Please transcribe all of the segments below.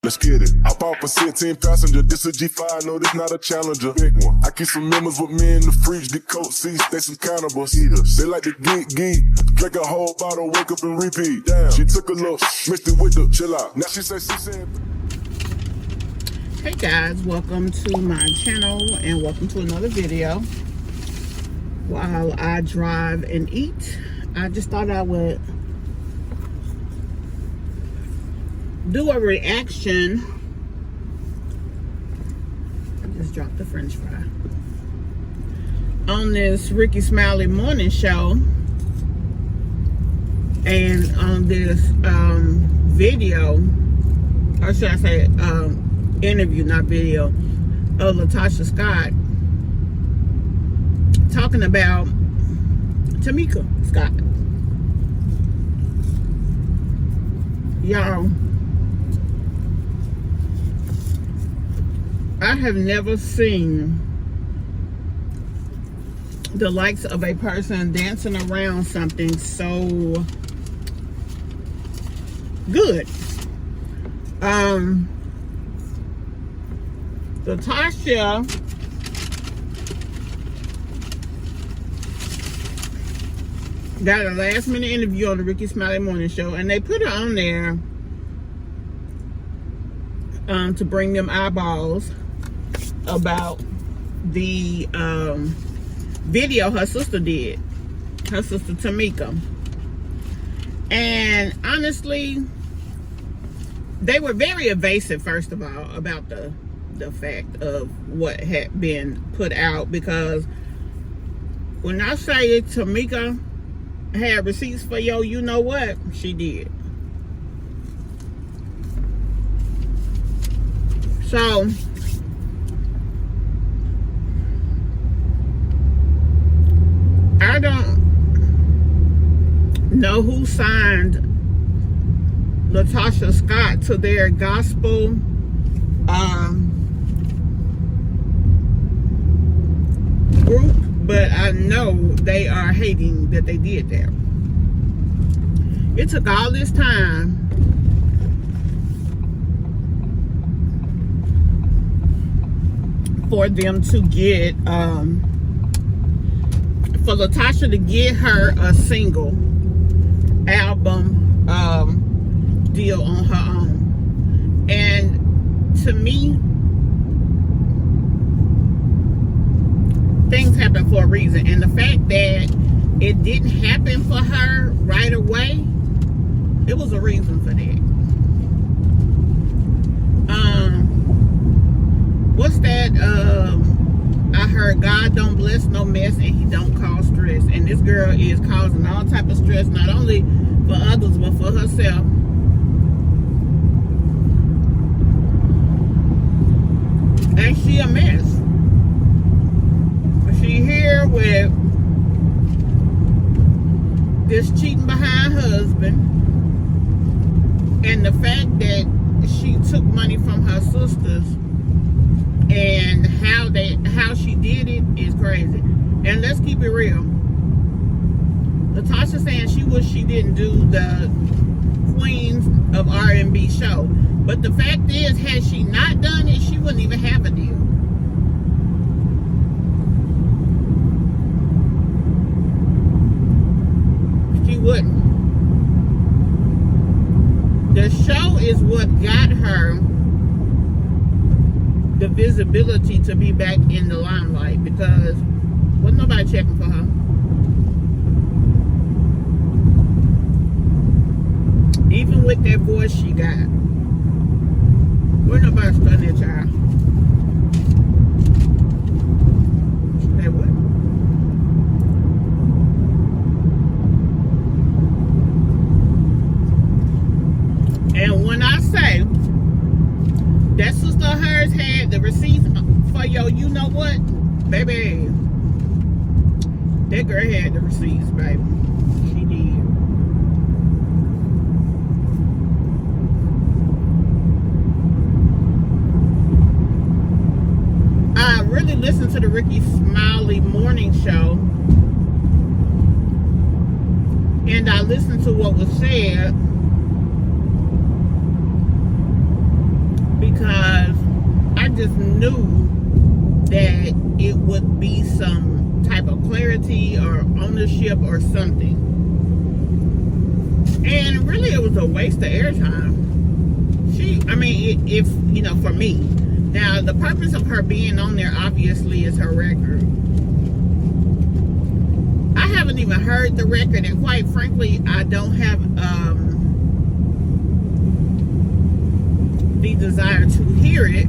let's get it. I bought for 16 passenger, this a G5, no, this not a Challenger. Big one. I keep some members with me in the fridge, the coat seats, they some cannibals. Eaters. They like to geek, drink a whole bottle, wake up and repeat. Damn, she took a look, mixed it with the chill out. Now she said. Hey guys, welcome to my channel and welcome to another video. While I drive and eat, I just thought I would do a reaction. I just dropped the french fry on this Rickey Smiley morning show, and on this video, or should I say interview, not video, of Latosha Scott talking about Tamika Scott. Y'all, I have never seen the likes of a person dancing around something so good. Latosha got a last minute interview on the Rickey Smiley morning show, and they put her on there to bring them eyeballs about the video her sister did, her sister Tamika. And honestly, they were very evasive, first of all, about the fact of what had been put out, because when I say Tamika had receipts for yo, you know what, she did. So I don't know who signed Latosha Scott to their gospel group, but I know they are hating that they did that. It took all this time for them to get for Latosha to get her a single album deal on her own. And to me, things happen for a reason, and the fact that it didn't happen for her right away, it was a reason for that. What's that? I heard God don't bless no mess and he don't cause stress, and this girl is causing all type of stress, not only for others but for herself. And she a mess. She here with this cheating behind husband, and the fact that she took money from her sisters, and how she did it is crazy. And let's keep it real. Latosha saying she wish she didn't do the Queens of R&B show, but the fact is, had she not done it, she wouldn't even have a deal. Wouldn't. The show is what got her the visibility to be back in the limelight, because wasn't nobody checking for her. Even with that voice she got, wasn't nobody studying that child. They wouldn't. And when I say that sister of hers had the receipts for yo, you know what, baby, that girl had the receipts, baby. She did. I really listened to the Rickey Smiley morning show, and I listened to what was said. because I just knew that it would be some type of clarity or ownership or something. And really, it was a waste of airtime. If for me. Now, the purpose of her being on there obviously is her record. I haven't even heard the record, and quite frankly, I don't have the desire to hear it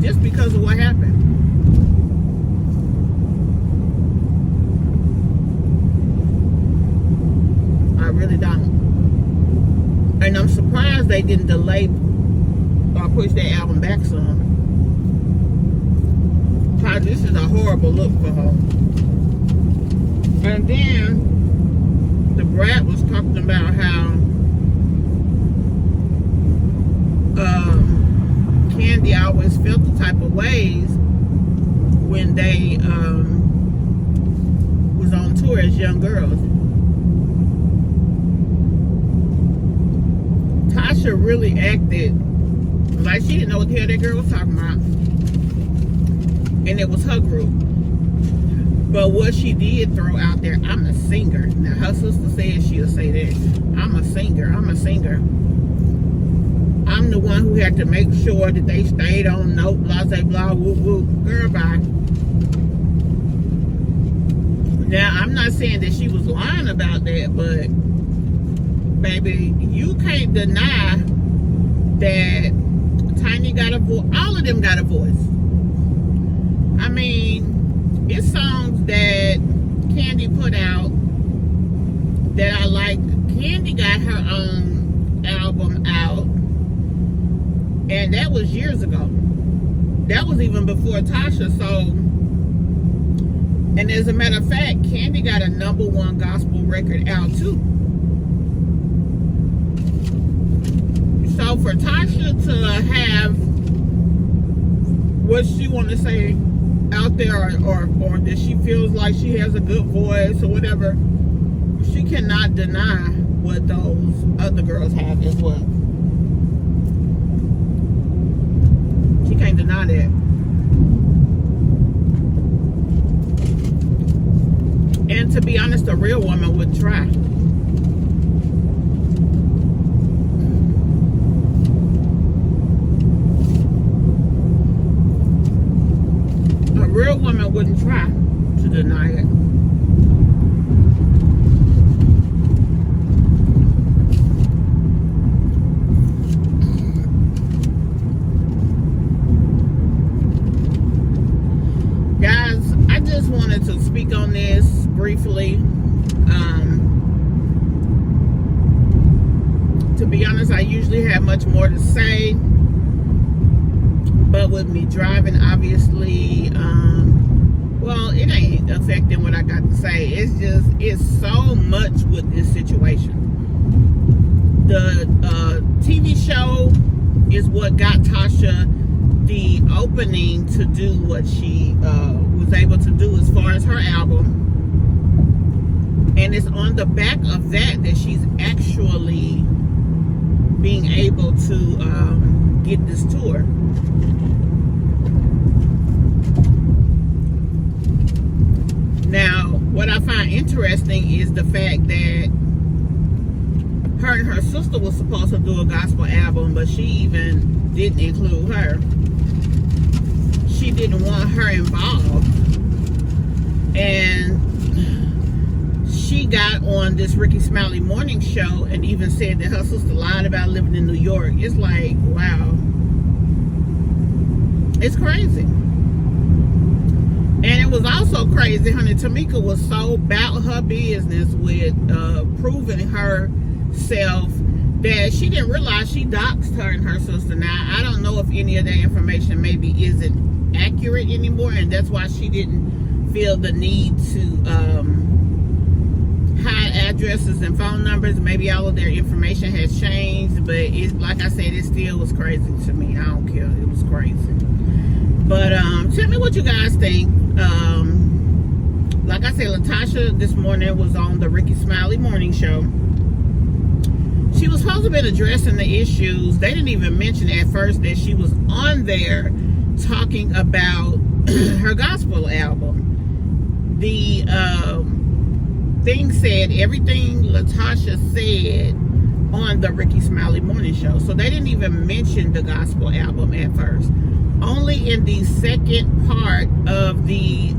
just because of what happened. I really don't. And I'm surprised they didn't delay or push that album back some. Because this is a horrible look for her. And then the brat was talking about how Candy always felt the type of ways when they was on tour as young girls. Tasha really acted like she didn't know what the hell that girl was talking about. And it was her group. But what she did throw out there, I'm a singer. Now, her sister said she'll say that. I'm a singer. I'm the one who had to make sure that they stayed on note, blah, blah, blah, whoop, whoop. Girl, bye. Now, I'm not saying that she was lying about that, but, baby, you can't deny that Tiny got a voice. All of them got a voice. I mean, it's songs that Candy put out that I like. Candy got her own album out, and that was years ago. That was even before Tasha. So, and as a matter of fact, Candy got a #1 gospel record out too. So for Tasha to have what she want to say out there, or that she feels like she has a good voice or whatever, she cannot deny what those other girls have as well. She can't deny that. And to be honest, a real woman would try. A real woman wouldn't try to deny it. Guys, I just wanted to speak on this briefly. To be honest, I usually have much more to say, but with me driving, obviously, well, it ain't affecting what I got to say. It's so much with this situation. The TV show is what got Tasha the opening to do what she was able to do as far as her album. And it's on the back of that she's actually being able to get this tour. Now, what I find interesting is the fact that her and her sister was supposed to do a gospel album, but she even didn't include her. She didn't want her involved. And she got on this Rickey Smiley morning show and even said that her sister lied about living in New York. It's like, wow. It's crazy. And it was also crazy, honey. Tamika was so about her business with proving herself that she didn't realize she doxed her and her sister. Now, I don't know if any of that information maybe isn't accurate anymore, and that's why she didn't feel the need to hide addresses and phone numbers. Maybe all of their information has changed, but it's like I said, it still was crazy to me. I don't care. It was crazy. But tell me what you guys think. Like I said, Latosha this morning was on the Rickey Smiley morning show. she was supposed to have been addressing the issues. They didn't even mention at first that she was on there talking about her gospel album. The thing said everything Latosha said on the Rickey Smiley morning show. So they didn't even mention the gospel album at first. Only in the second part of the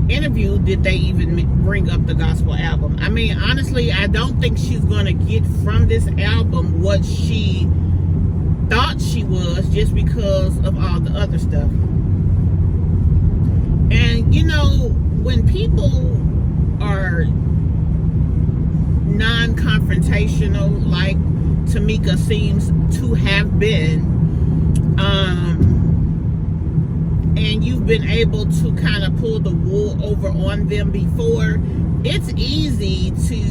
interview did they even bring up the gospel album. I mean, honestly, I don't think she's going to get from this album what she thought she was just because of all the other stuff. And, you know, when people are non-confrontational, like Tamika seems to have been, and you've been able to kind of pull the wool over on them before, it's easy to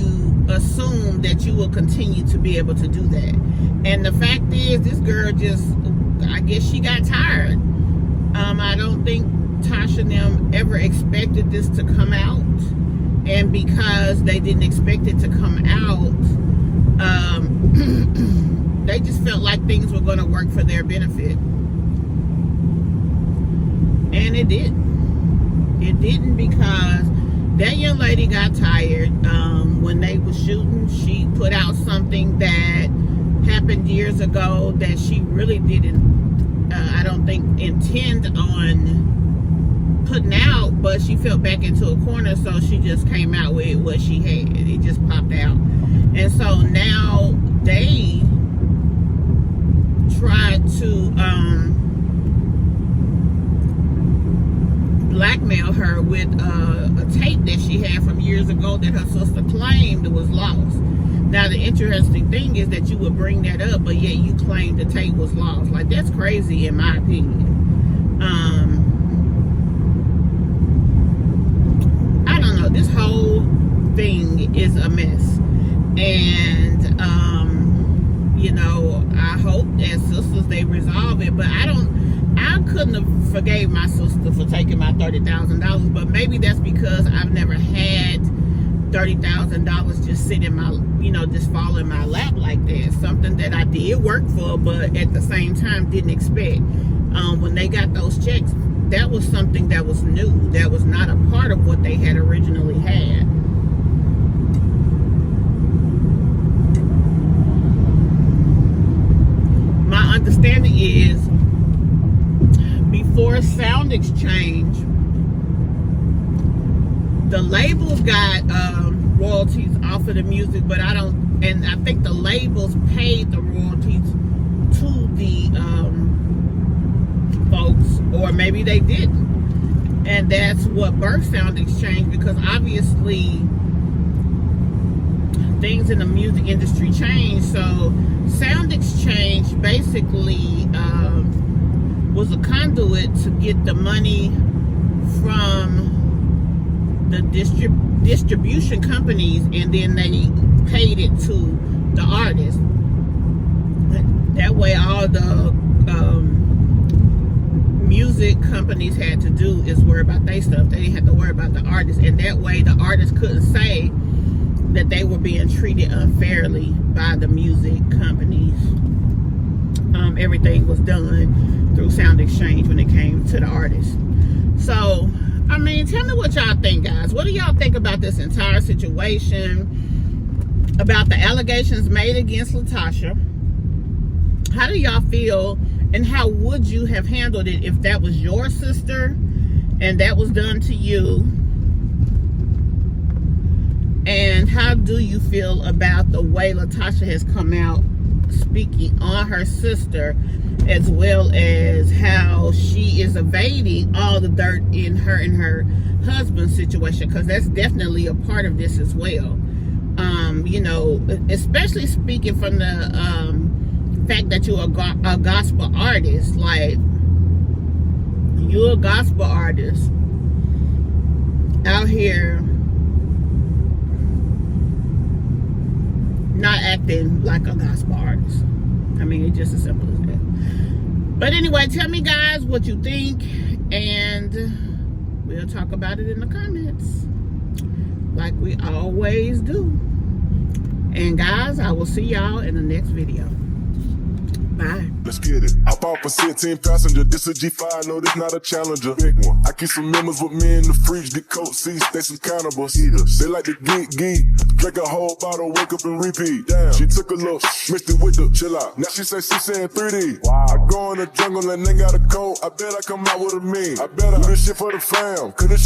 assume that you will continue to be able to do that. And the fact is, this girl just, I guess she got tired. I don't think Tasha and them ever expected this to come out. And because they didn't expect it to come out, they just felt like things were going to work for their benefit. And it didn't. It didn't, because that young lady got tired. When they were shooting, she put out something that happened years ago that she really didn't, I don't think, intend on putting out, but she fell back into a corner, so she just came out with what she had. It just popped out. And so now they tried to blackmail her with a tape that she had from years ago that her sister claimed was lost. Now, the interesting thing is that you would bring that up, but yet you claim the tape was lost. Like, that's crazy in my opinion. I don't know. This whole thing is a mess. And, you know, I hope as sisters they resolve it, but I couldn't have forgave my sister for taking my $30,000, but maybe that's because I've never had $30,000 just sit in my, you know, just fall in my lap like that. Something that I did work for, but at the same time didn't expect. When they got those checks, that was something that was new. That was not a part of what they had originally had. My understanding is, before Sound Exchange, the labels got royalties off of the music, but I think the labels paid the royalties to the folks, or maybe they didn't. And that's what birthed Sound Exchange, because obviously things in the music industry changed. So Sound Exchange basically was a conduit to get the money from the distribution companies, and then they paid it to the artists. That way all the music companies had to do is worry about their stuff. They didn't have to worry about the artists, and that way the artists couldn't say that they were being treated unfairly by the music companies. Everything was done through Sound Exchange when it came to the artists. So, I mean, tell me what y'all think, guys. What do y'all think about this entire situation? About the allegations made against Latosha? How do y'all feel? And how would you have handled it if that was your sister and that was done to you? And how do you feel about the way Latosha has come out speaking on her sister, as well as how she is evading all the dirt in her and her husband's situation? Because that's definitely a part of this as well. You know, especially speaking from the fact that you're a gospel artist. Like, you're a gospel artist out here not acting like a gospel artist. I mean, it's just as simple as that. But anyway, tell me, guys, what you think, and we'll talk about it in the comments like we always do. And guys, I will see y'all in the next video. Bye. Let's get it. Hop off a 16 passenger. This a G5, no, this not a Challenger. Big one. I keep some members with me in the fridge. The coat seats, they some cannibals. Eaters. They like to geek. Drink a whole bottle, wake up and repeat. Damn. She took a look, mixed it with the chill out. Now she say she saying 3D. Wow. I go in the jungle and they got a coat. I bet I come out with a meme. I bet I do this shit for the fam. Cause this shit